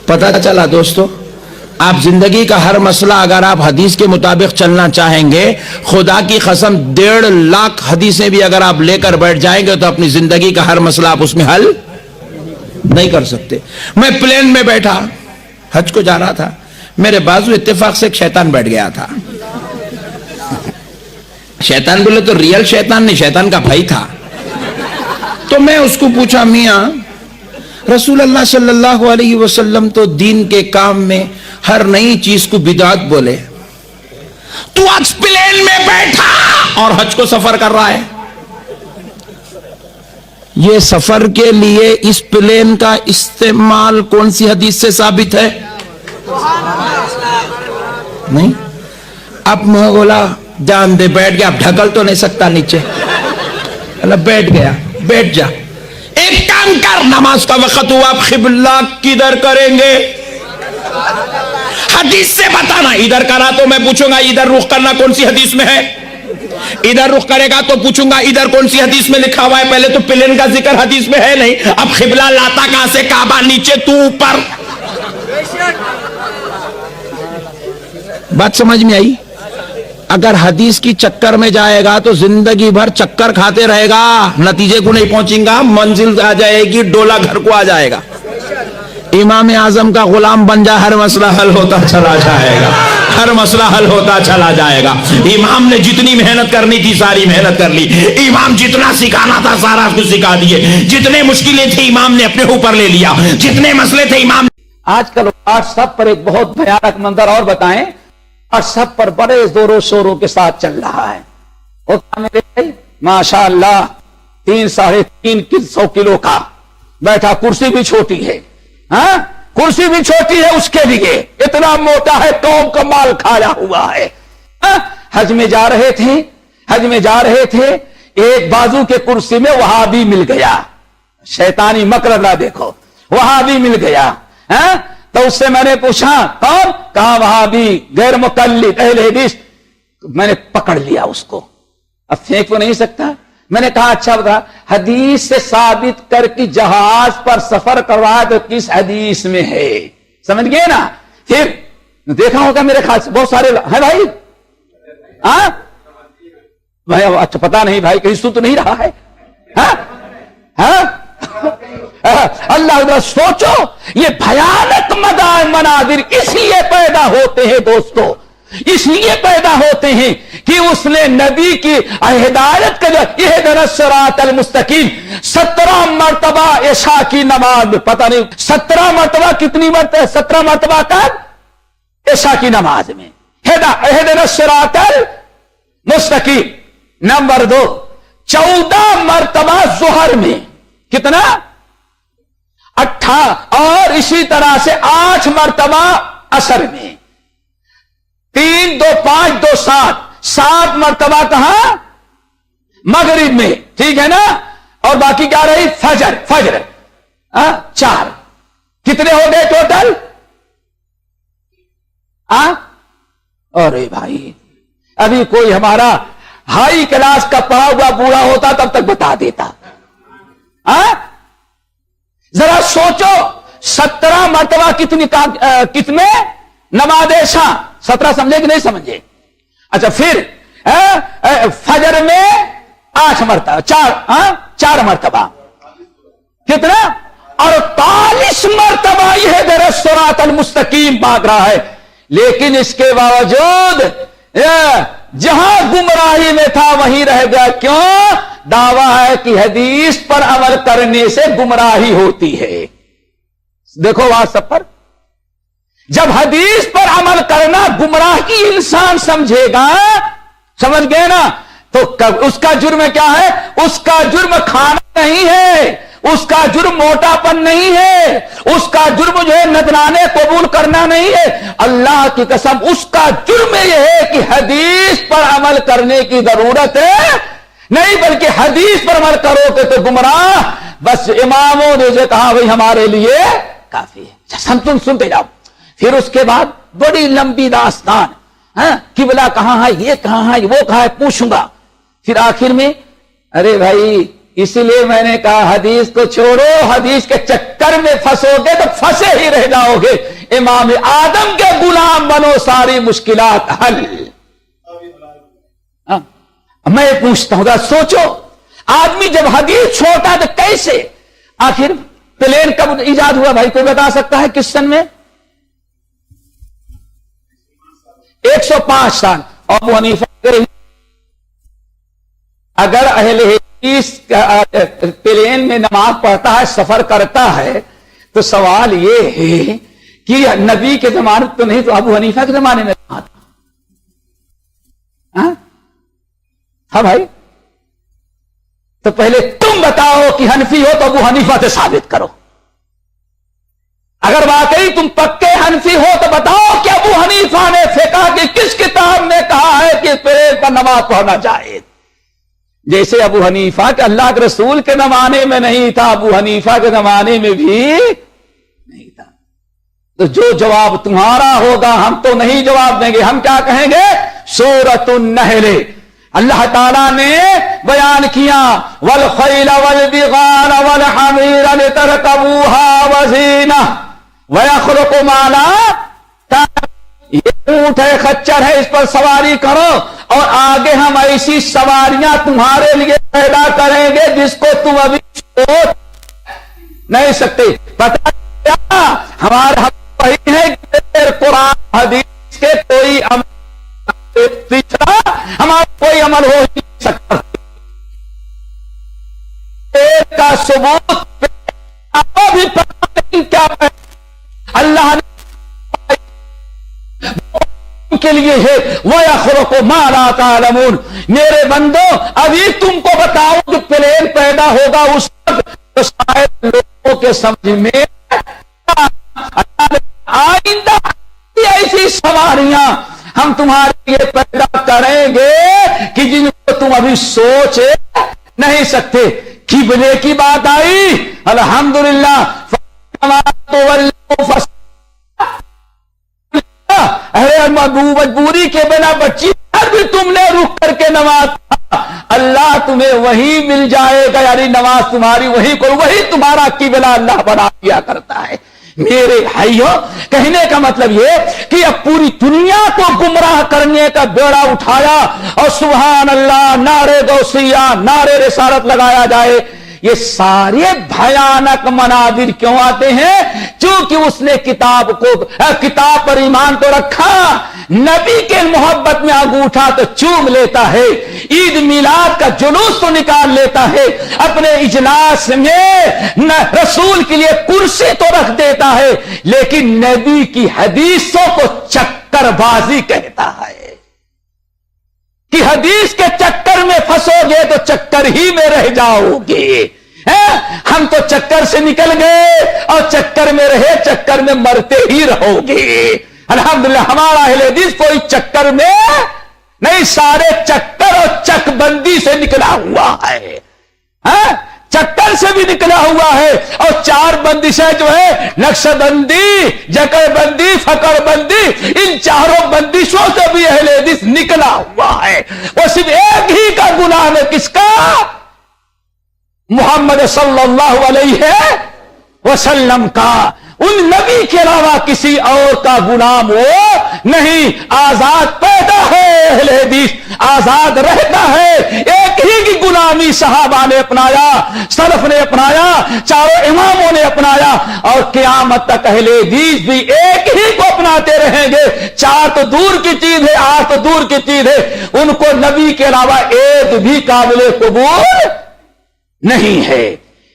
پتہ چلا دوستو، آپ زندگی کا ہر مسئلہ اگر آپ حدیث کے مطابق چلنا چاہیں گے، خدا کی قسم 1.5 لاکھ حدیثیں بھی اگر آپ لے کر بیٹھ جائیں گے تو اپنی زندگی کا ہر مسئلہ آپ اس میں حل نہیں کر سکتے۔ میں پلین میں بیٹھا، حج کو جا رہا تھا، میرے بازو اتفاق سے ایک شیطان بیٹھ گیا تھا۔ شیطان بولے تو ریئل شیطان نہیں، شیطان کا بھائی تھا۔ تو میں اس کو پوچھا، میاں رسول اللہ صلی اللہ علیہ وسلم تو دین کے کام میں ہر نئی چیز کو بدعت بولے، تو آج پلین میں بیٹھا اور حج کو سفر کر رہا ہے، یہ سفر کے لیے اس پلین کا استعمال کون سی حدیث سے ثابت ہے؟ نہیں۔ اب میں بولا جان دے، بیٹھ گیا، اب ڈھکل تو نہیں سکتا نیچے، اللہ بیٹھ گیا، بیٹھ جا، ایک کام کر، نماز کا وقت ہوا، اب قبلہ کدھر کریں گے؟ حدیث سے بتانا، ادھر کرا تو میں پوچھوں گا ادھر رخ کرنا کون سی حدیث میں ہے، ادھر رخ کرے گا تو پوچھوں گا ادھر کون سی حدیث میں لکھا ہوا ہے، پہلے تو پلین کا ذکر حدیث میں ہے نہیں، اب قبلہ لاتا کہاں سے، کعبہ نیچے تو اوپر۔ بات سمجھ میں آئی؟ اگر حدیث کی چکر میں جائے گا تو زندگی بھر چکر کھاتے رہے گا، نتیجے کو نہیں پہنچیں گا، منزل آ جائے گی، ڈولا گھر کو آ جائے گا۔ امام اعظم کا غلام بن جا، ہر مسئلہ حل ہوتا چلا جائے گا، ہر مسئلہ حل ہوتا چلا جائے گا۔ امام نے جتنی محنت کرنی تھی ساری محنت کر لی، امام جتنا سکھانا تھا سارا کچھ سکھا دیے، جتنے مشکلیں تھیں امام نے اپنے اوپر لے لیا، جتنے مسئلے تھے امام۔ آج کل واٹس ایپ پر ایک بہت بھیانک منظر اور بتائیں، واٹس ایپ پر بڑے زور و شوروں کے ساتھ چل رہا ہے، اور میرے بھائی ماشاء اللہ 3-3.5 کلو کا بیٹھا، کرسی بھی چھوٹی ہے، ہاں کرسی بھی چھوٹی ہے، اس کے لیے اتنا موٹا ہے، قوم کا مال کھایا ہوا ہے۔ حج میں جا رہے تھے، ایک بازو کے کرسی میں وہابی مل گیا، شیطانی مکر اللہ دیکھو، وہابی مل گیا، تو اس سے میں نے پوچھا کون؟ کہا وہابی غیر مقلد اہل حدیث۔ میں نے پکڑ لیا اس کو، اب پھینک تو نہیں سکتا۔ میں نے کہا اچھا بتا، حدیث سے ثابت کر کے جہاز پر سفر کروا تو کس حدیث میں ہے؟ سمجھ گئے نا؟ پھر دیکھا ہوگا میرے خیال سے بہت سارے ہیں بھائی، اچھا پتا نہیں بھائی کہیں سن تو نہیں رہا ہے، اللہ سوچو، یہ بھیانک مناظر اس لیے پیدا ہوتے ہیں دوستو، اس لیے پیدا ہوتے ہیں کہ اس نے نبی کی ہدایت کا جو اہدنا الصراط المستقیم 17 مرتبہ عشاء کی نماز میں، پتہ نہیں 17 مرتبہ کتنی مرتبہ، 17 مرتبہ کا عشاء کی نماز میں اہدنا الصراط المستقیم۔ نمبر 2 14 مرتبہ ظہر میں، کتنا؟ 18، اور اسی طرح سے 8 مرتبہ عصر میں، 3 2 5 2 7 مرتبہ کہاں؟ مغرب میں، ٹھیک ہے نا؟ اور باقی کیا رہی؟ فجر 4۔ کتنے ہو گئے ٹوٹل؟ ارے بھائی ابھی کوئی ہمارا ہائی کلاس کا پڑھا ہوا بوڑھا ہوتا تب تک بتا دیتا۔ ذرا سوچو 17 مرتبہ کتنے نماز عشاء؟ 17 سمجھے کہ نہیں سمجھے؟ اچھا پھر فجر میں 8 مرتبہ، 4 مرتبہ، کتنا؟ 48 مرتبہ یہ در صراط المستقیم مانگ رہا ہے، لیکن اس کے باوجود جہاں گمراہی میں تھا وہیں رہ گیا۔ کیوں؟ دعویٰ ہے کہ حدیث پر عمل کرنے سے گمراہی ہوتی ہے۔ دیکھو واٹس ایپ پر، جب حدیث پر عمل کرنا گمراہی انسان سمجھے گا، سمجھ گئے نا؟ تو اس کا جرم کیا ہے؟ اس کا جرم کھانا نہیں ہے، اس کا جرم موٹا پن نہیں ہے، اس کا جرم جو ہے نذرانے قبول کرنا نہیں ہے۔ اللہ کی قسم اس کا جرم یہ ہے کہ حدیث پر عمل کرنے کی ضرورت ہے نہیں، بلکہ حدیث پر عمل کرو گے تو گمراہ۔ بس اماموں نے جو کہا وہی ہمارے لیے کافی ہے، تم سنتے جاؤ۔ پھر اس کے بعد بڑی لمبی داستان، قبلہ کہاں ہے، یہ کہاں ہے، وہ کہاں ہے، پوچھوں گا۔ پھر آخر میں ارے بھائی اسی لیے میں نے کہا حدیث کو چھوڑو, حدیث کے چکر میں پھنسو گے تو پھنسے ہی رہ جاؤ گے. امام آدم کے غلام بنو, ساری مشکلات حل. میں پوچھتا ہوں, سوچو آدمی جب حدیث چھوڑتا تو کیسے, آخر پلین کب ایجاد ہوا بھائی کوئی بتا سکتا ہے کس سن میں؟ 105 سال. ابو حنیفہ اگر اہل حدیث پلین میں نماز پڑھتا ہے, سفر کرتا ہے, تو سوال یہ ہے کہ نبی کے زمانے تو نہیں تو ابو حنیفہ کے زمانے میں تھا. ہاں بھائی, تو پہلے تم بتاؤ کہ حنفی ہو تو ابو حنیفہ سے ثابت کرو. اگر واقعی تم پکے حنفی ہو تو بتاؤ کہ ابو حنیفہ نے فقہ کی کس کتاب میں کہا ہے کہ پلین پر نماز پڑھنا جائز. جیسے ابو حنیفہ کہ اللہ کے رسول کے زمانے میں نہیں تھا, ابو حنیفہ کے زمانے میں بھی نہیں تھا. تو جو جواب تمہارا ہوگا ہم تو نہیں جواب دیں گے. ہم کیا کہیں گے؟ سورۃ النحل اللہ تعالیٰ نے بیان کیا والخیل والبغال والحمیر لترکبوها وزینہ ویخلق ما لا تعلمون. یہ اونٹ ہے, خچر ہے, اس پر سواری کرو, اور آگے ہم ایسی سواریاں تمہارے لیے پیدا کریں گے جس کو تم ابھی سوچ نہیں سکتے. پتہ کیا ہمارا حق وہی ہے کہ قرآن حدیث کے کوئی پچھڑا ہمارا کوئی عمل ہو نہیں سکتا. ایک کا ثبوت بھی پتہ نہیں کیا ہے اللہ نے کے لیے ہے. وَيَخْلُقُ مَا لَا تَعْلَمُونَ. میرے بندو ابھی تم کو بتاؤ کہ پلین پیدا ہوگا اس وقت, تو شاید لوگوں کے سمجھ میں آئندہ ایسی سواریاں ہم تمہارے لیے پیدا کریں گے کہ جن کو تم ابھی سوچ نہیں سکتے. قبلے کی بات آئی, الحمدللہ. مجبوری کے بنا بچی بھی تم نے رک کر کے نماز, اللہ تمہیں وہی مل جائے گا, یعنی نماز تمہاری وہی کو وہی تمہارا قبلہ اللہ بنا دیا کرتا ہے. میرے بھائیوں, کہنے کا مطلب یہ کہ اب پوری دنیا کو گمراہ کرنے کا بیڑا اٹھایا اور سبحان اللہ, نعرے غوثیہ, نعرے رسالت لگایا جائے. یہ سارے بھیانک مناظر کیوں آتے ہیں؟ چونکہ اس نے کتاب پر ایمان تو رکھا, نبی کے محبت میں انگوٹھا تو چوم لیتا ہے, عید میلاد کا جلوس تو نکال لیتا ہے, اپنے اجلاس میں رسول کے لیے کرسی تو رکھ دیتا ہے, لیکن نبی کی حدیثوں کو چکر بازی کہتا ہے کہ حدیث کے چکر میں پھنسو گے تو چکر ہی میں رہ جاؤ گے. ہم تو چکر سے نکل گئے اور چکر میں رہے, چکر میں مرتے ہی رہو گے. الحمدللہ ہمارا اہل حدیث کوئی چکر میں نہیں, سارے چکر اور چک بندی سے نکلا ہوا ہے. چکر سے بھی نکلا ہوا ہے, اور 4 بندشیں جو ہے نقش بندی, جکڑ بندی, فقر بندی, ان 4 بندشوں سے بھی اہل حدیث نکلا ہوا ہے. وہ صرف ایک ہی کا غلام ہے, کس کا؟ محمد صلی اللہ علیہ وسلم کا. ان نبی کے علاوہ کسی اور کا غلام وہ نہیں. آزاد پیدا ہے اہل حدیث, آزاد رہتا ہے. ایک ہی کی غلامی صحابہ نے اپنایا, سلف نے اپنایا, 4 اماموں نے اپنایا, اور قیامت تک اہل حدیث بھی ایک ہی کو اپناتے رہیں گے. 4 تو دور کی چیز ہے, 8 تو دور کی چیز ہے. ان کو نبی کے علاوہ ایک بھی قابل قبول نہیں ہے.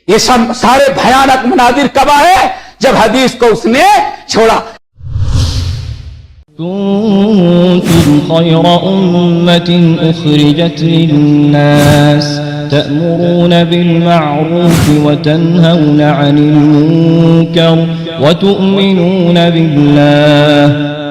یہ سب سارے بھیانک مناظر کب آئے؟ جب حدیث کو اس نے چھوڑا. كنتم خير أمة أخرجت للناس تأمرون بالمعروف وتنهون عن المنكر وتؤمنون بالله